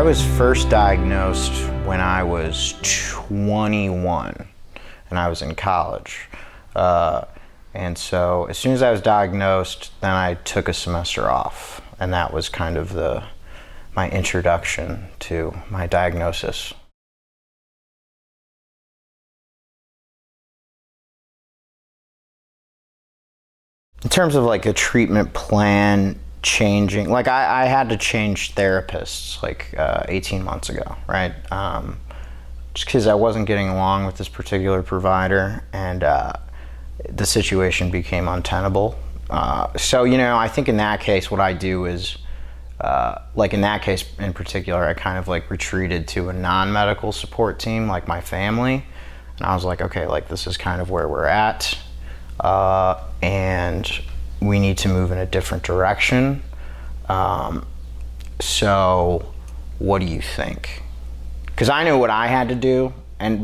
was first diagnosed when I was 21 and I was in college. And so as soon as I was diagnosed, then I took a semester off, and that was kind of my introduction to my diagnosis. In terms of like a treatment plan changing, like I had to change therapists like 18 months ago, right? Just because I wasn't getting along with this particular provider, and the situation became untenable. So, I think in that case, what I do is, like in that case in particular, I kind of like retreated to a non-medical support team, like my family. And I was like, okay, like this is kind of where we're at. And we need to move in a different direction. So what do you think? Because I knew what I had to do, I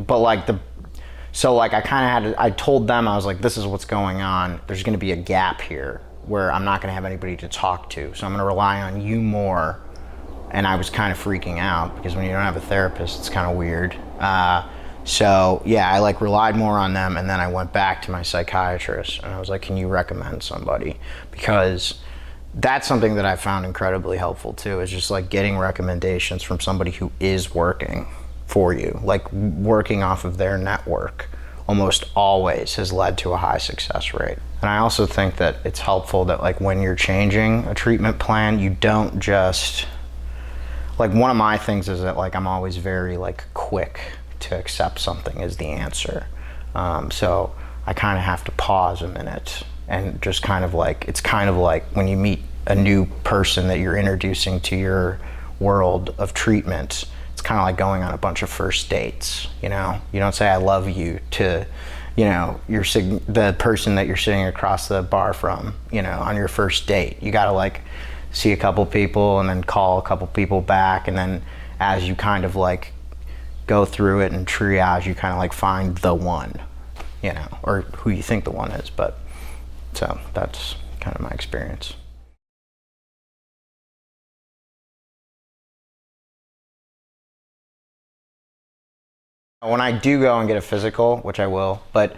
told them, I was like, this is what's going on. There's going to be a gap here where I'm not going to have anybody to talk to. So I'm going to rely on you more. And I was kind of freaking out because when you don't have a therapist, it's kind of weird. So yeah, I like relied more on them, and then I went back to my psychiatrist and I was like, can you recommend somebody? Because that's something that I found incredibly helpful too, is just like getting recommendations from somebody who is working for you, like working off of their network almost always has led to a high success rate. And I also think that it's helpful that like when you're changing a treatment plan, you don't just, like one of my things is that like I'm always very like quick to accept something as the answer. So I kind of have to pause a minute and just kind of like, it's kind of like when you meet a new person that you're introducing to your world of treatment, it's kind of like going on a bunch of first dates, You don't say I love you to, the person that you're sitting across the bar from, on your first date. You gotta like see a couple people and then call a couple people back, and then as you kind of like go through it and triage, you kind of like find the one, or who you think the one is. But so that's kind of my experience. When I do go and get a physical, which I will, but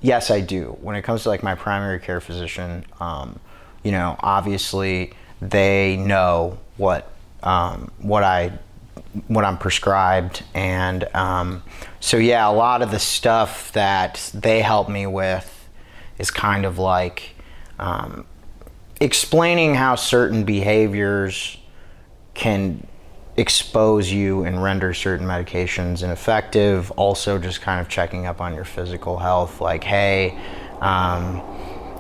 yes, I do. When it comes to like my primary care physician, obviously they know what I'm prescribed, and so yeah, a lot of the stuff that they help me with is kind of like explaining how certain behaviors can expose you and render certain medications ineffective. Also just kind of checking up on your physical health, like, hey,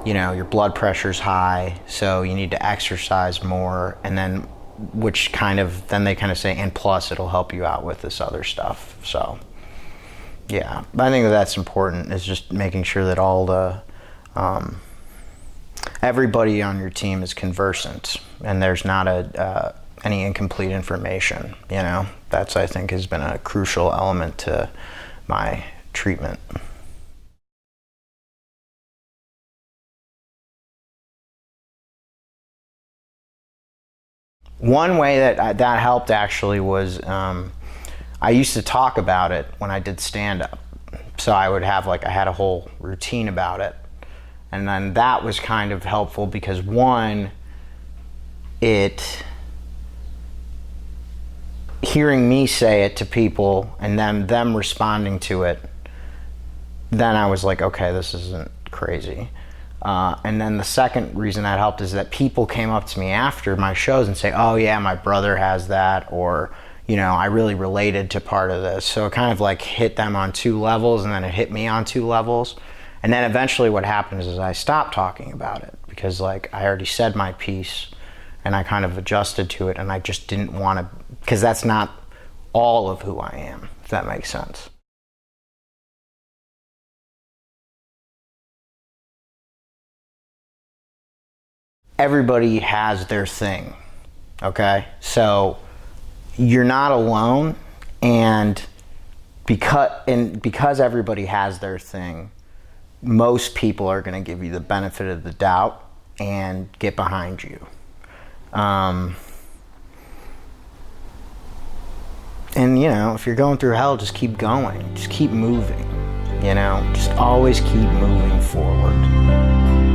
your blood pressure's high, so you need to exercise more, and then they kind of say, and plus it'll help you out with this other stuff. So yeah, I think that's important, is just making sure that all the everybody on your team is conversant and there's not any incomplete information. That's, I think, has been a crucial element to my treatment. One way that helped actually was I used to talk about it when I did stand-up. So I would have I had a whole routine about it. And then that was kind of helpful because one, hearing me say it to people and them responding to it, then I was like, okay, this isn't crazy. And then the second reason that helped is that people came up to me after my shows and say, oh yeah, my brother has that, or I really related to part of this. So it kind of like hit them on two levels, and then it hit me on two levels. And then eventually what happens is I stopped talking about it because like I already said my piece and I kind of adjusted to it, and I just didn't want to, because that's not all of who I am, if that makes sense. Everybody has their thing, okay? So you're not alone, and because everybody has their thing, most people are going to give you the benefit of the doubt and get behind you. And, you know, if you're going through hell, just keep going. Just keep moving. You know, just always keep moving forward.